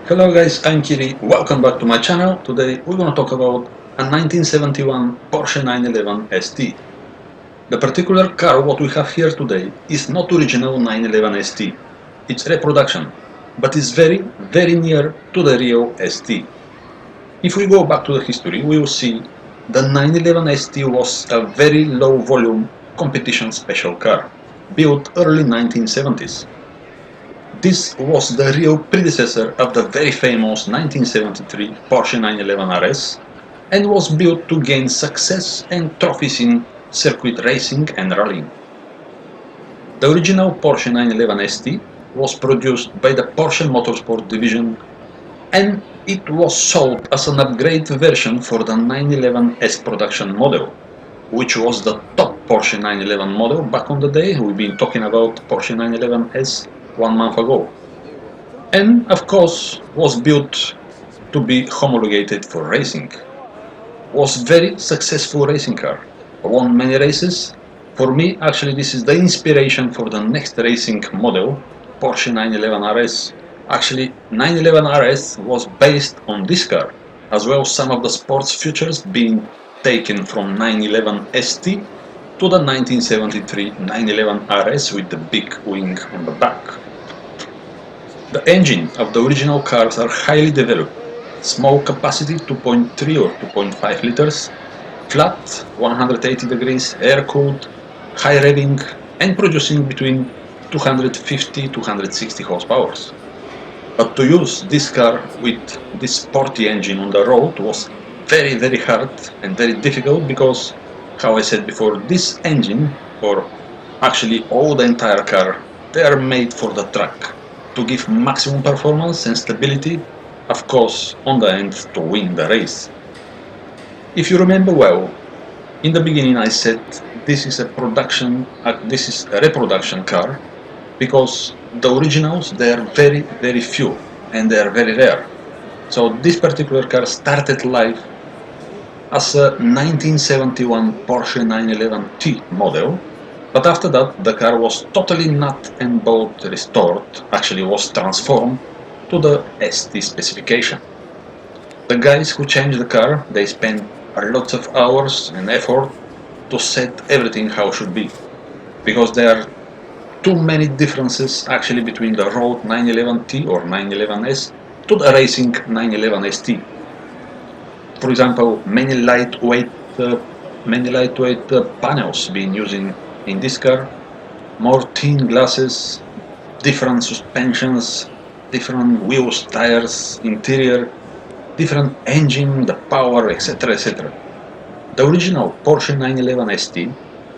Hello guys, I'm Kiri. Welcome back to my channel. Today we're gonna talk about a 1971 Porsche 911 ST. The particular car what we have here today is not original 911 ST. It's reproduction, but it's very near to the real ST. If we go back to the history, we will see the 911 ST was a very low volume competition special car, built early 1970s. This was the real predecessor of the very famous 1973 Porsche 911 RS and was built to gain success and trophies in circuit racing and rallying. The original Porsche 911 ST was produced by the Porsche Motorsport division and it was sold as an upgrade version for the 911 S production model, which was the top Porsche 911 model back on the day. We've been talking about Porsche 911 S 1 month ago. And of course was built to be homologated for racing. Was very successful racing car, won many races. For me, actually, this is the inspiration for the next racing model, Porsche 911 RS. Actually, 911 RS was based on this car, as well as some of the sports features being taken from 911 ST to the 1973 911 RS with the big wing on the back. The engine of the original cars are highly developed. Small capacity 2.3 or 2.5 liters, flat 180 degrees, air-cooled, high revving and producing between 250 to 160 horsepower. But to use this car with this sporty engine on the road was very hard and very difficult because, how I said before, this engine, or actually all the entire car, they are made for the track to give maximum performance and stability, of course, on the end to win the race. If you remember well, in the beginning I said this is a reproduction car because the originals they are very few and they are very rare. So this particular car started life as a 1971 Porsche 911T model, but after that the car was totally nut and bolt restored, actually was transformed to the ST specification. The guys who changed the car, they spent a lot of hours and effort to set everything how it should be, because there are too many differences actually between the road 911T or 911S to the racing 911ST. For example, many lightweight panels being used in this car, more thin glasses, different suspensions, different wheels, tires, interior, different engine, the power, etc. The original Porsche 911 ST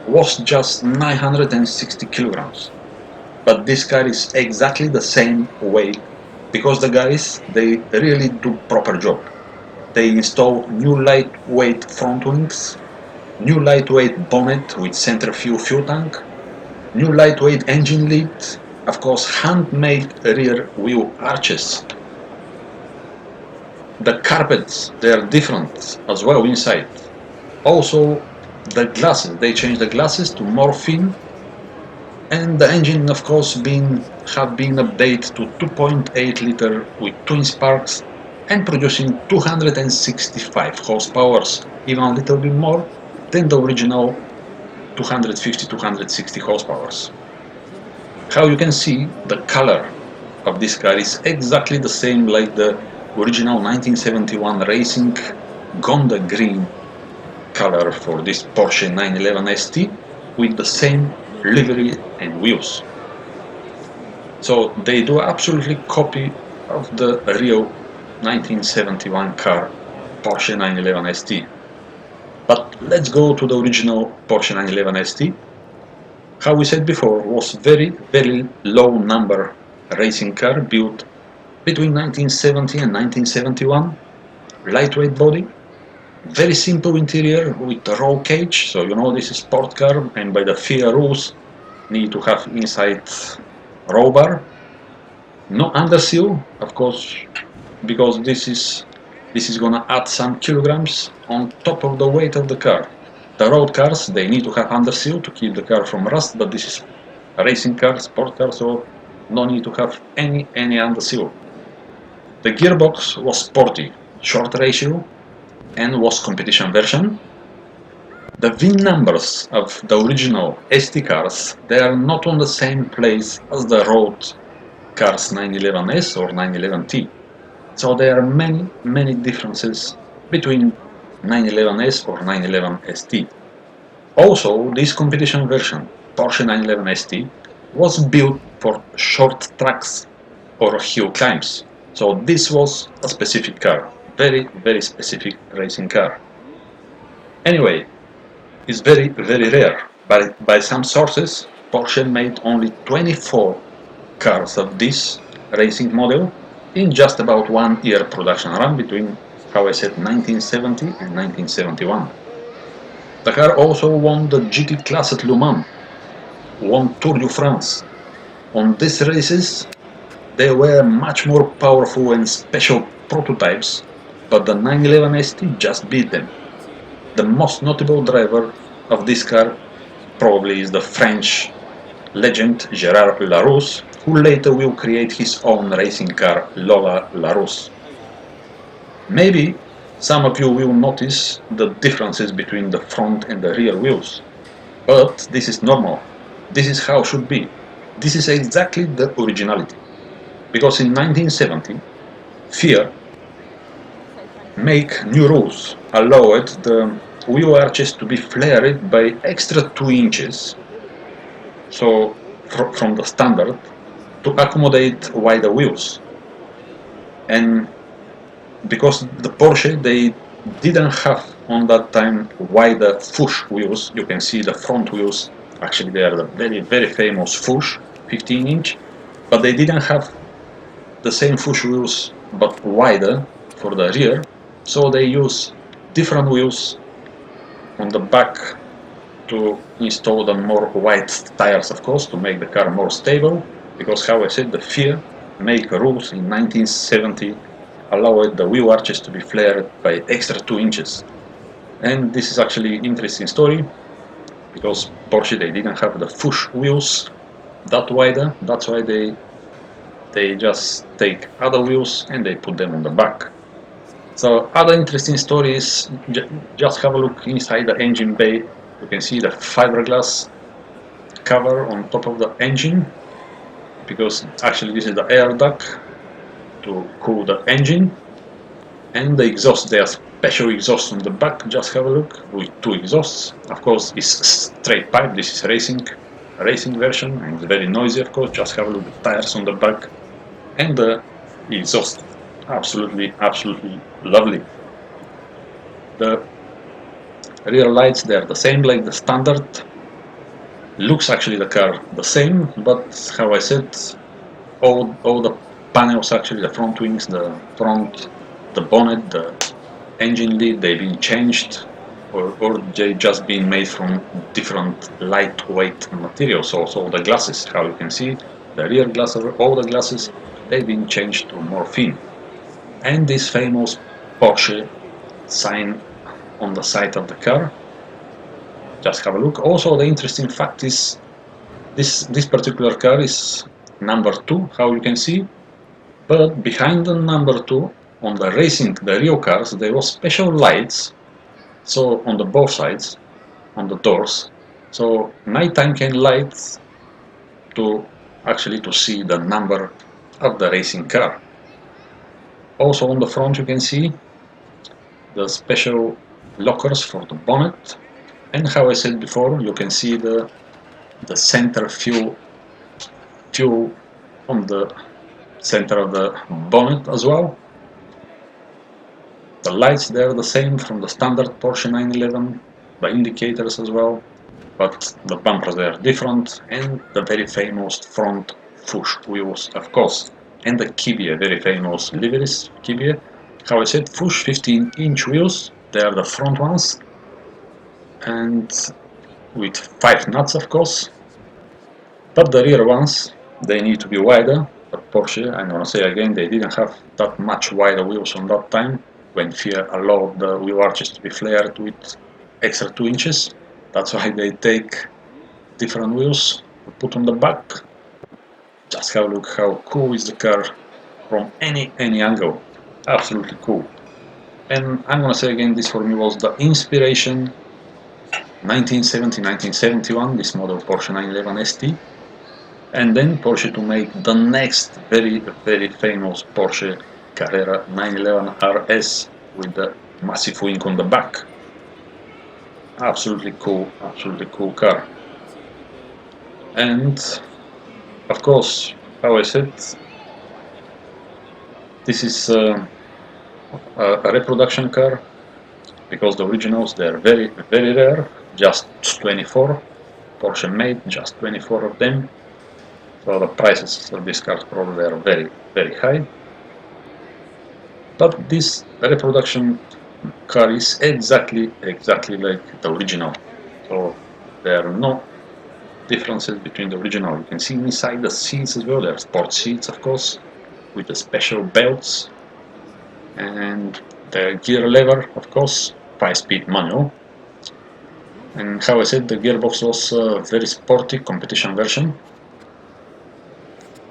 was just 960 kilograms, but this car is exactly the same weight because the guys, they really do proper job. They install new lightweight front wings, new lightweight bonnet with center fuel tank, new lightweight engine lid, of course handmade rear wheel arches. The carpets, they are different as well inside. Also the glasses, they changed the glasses to more thin, and the engine of course have been updated to 2.8 liter with twin sparks and producing 265 horsepower, even a little bit more than the original 250-260 horsepower. How you can see, the color of this car is exactly the same like the original 1971 racing Gonda green color for this Porsche 911 ST with the same livery and wheels. So they do absolutely copy of the real 1971 car Porsche 911 ST. But let's go to the original Porsche 911 ST. How we said before, was very low number racing car built between 1970 and 1971, lightweight body, very simple interior with a roll cage, so you know this is sport car and by the FIA rules need to have inside roll bar, no underseal, of course, because this is gonna add some kilograms on top of the weight of the car. The road cars, they need to have underseal to keep the car from rust, but this is a racing car, sport car, so no need to have any underseal. The gearbox was sporty, short ratio, and was competition version. The VIN numbers of the original ST cars, they are not on the same place as the road cars 911S or 911T. So there are many differences between 911S or 911ST. Also, this competition version, Porsche 911 ST, was built for short tracks or hill climbs. So this was a specific car, very specific racing car. Anyway, it's very rare. By some sources, Porsche made only 24 cars of this racing model in just about 1 year production run between, how I said, 1970 and 1971. The car also won the GT class at Le Mans, won Tour de France. On these races, they were much more powerful and special prototypes, but the 911 ST just beat them. The most notable driver of this car probably is the French legend Gérard Larousse, who later will create his own racing car Lola Larousse. Maybe some of you will notice the differences between the front and the rear wheels, but this is normal. This is how it should be. This is exactly the originality. Because in 1970, FIA make new rules, allowed the wheel arches to be flared by extra 2 inches, so from the standard, to accommodate wider wheels. And because the Porsche, they didn't have on that time wider Fuchs wheels. You can see the front wheels, actually they are the very famous Fuchs 15 inch, but they didn't have the same Fuchs wheels but wider for the rear, so they use different wheels on the back to install the more wide tires, of course, to make the car more stable, because how I said, the FIA make rules in 1970 allowed the wheel arches to be flared by extra 2 inches. And this is actually interesting story, because Porsche, they didn't have the Fuchs wheels that wider, that's why they just take other wheels and they put them on the back. So other interesting stories, just have a look inside the engine bay. You can see the fiberglass cover on top of the engine, because actually this is the air duct to cool the engine. And the exhaust, there are special exhausts on the back, just have a look, with 2 exhausts. Of course it's straight pipe, this is racing version, and it's very noisy, of course. Just have a look at the tires on the back and the exhaust, absolutely lovely. The rear lights, they're the same like the standard. Looks actually the car the same, but how I said, all the panels, actually the front wings, the bonnet, the engine lid, they've been changed, or they just been made from different lightweight materials. Also the glasses, how you can see, the rear glasses, all the glasses, they've been changed to more thin. And this famous Porsche sign on the side of the car, just have a look. Also the interesting fact is this particular car is number 2, how you can see, but behind the number 2, on the real cars, there was special lights, so on the both sides, on the doors, so nighttime can light to actually to see the number of the racing car. Also on the front you can see the special lockers for the bonnet, and how I said before, you can see the center fuel on the center of the bonnet as well. The lights, they're the same from the standard Porsche 911, the indicators as well, but the bumpers, they are different, and the very famous front Fuchs wheels, of course, and the Kibia, very famous liveries, Kibia. How I said, Fuchs 15-inch wheels, they are the front ones, and with 5 nuts, of course, but the rear ones, they need to be wider. But Porsche, I'm gonna say again, they didn't have that much wider wheels on that time, when FIA allowed the wheel arches to be flared with extra 2 inches. That's why they take different wheels to put on the back. Just have a look how cool is the car. from any angle. Absolutely cool. And I'm gonna say again, this for me was the inspiration 1970-1971, this model Porsche 911 ST, and then Porsche to make the next very famous Porsche Carrera 911 RS with the massive wing on the back. Absolutely cool car. And of course, how I said, this is a reproduction car, because the originals, they're very rare, just 24 Porsche made, just 24 of them, so the prices of these cars probably are very high. But this reproduction car is exactly like the original, so there are no differences between the original. You can see inside the seats as well, there are sport seats of course, with the special belts, and the gear lever of course, 5-speed manual. And how I said, the gearbox was a very sporty competition version,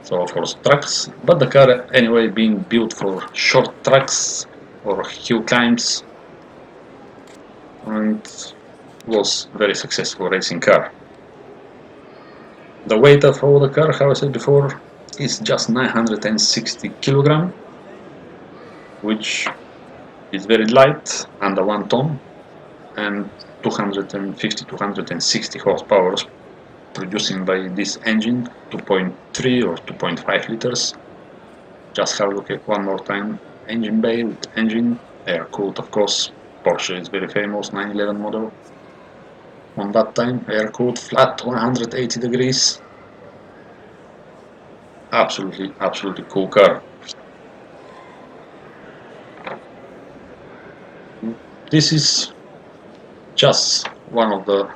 so of course tracks, but the car anyway being built for short tracks or hill climbs, and was very successful racing car. The weight of all the car, how I said before, is just 960 kilogram, which is very light, under 1 ton, and 250-260 horsepower, producing by this engine 2.3 or 2.5 liters. Just have a look at one more time. Engine bay with engine, air cooled of course. Porsche is very famous 911 model. On that time, air cooled, flat 180 degrees. Absolutely cool car. This is just one of the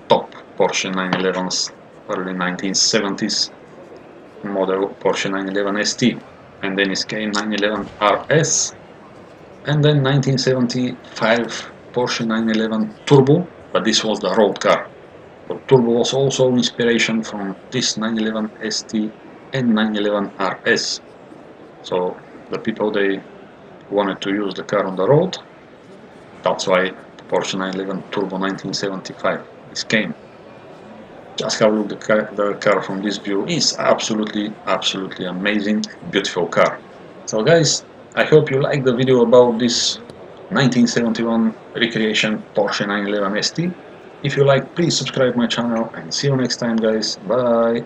top Porsche 911s, early 1970s model Porsche 911 ST, and then it came 911 RS, and then 1975 Porsche 911 Turbo, but this was the road car. So Turbo was also inspiration from this 911 ST and 911 RS. So the people, they wanted to use the car on the road. That's why Porsche 911 Turbo 1975 this came. Just have a look at the car from this view. It's absolutely amazing, beautiful car. So guys, I hope you liked the video about this 1971 recreation Porsche 911 ST. If you like, please subscribe my channel, and see you next time guys. Bye.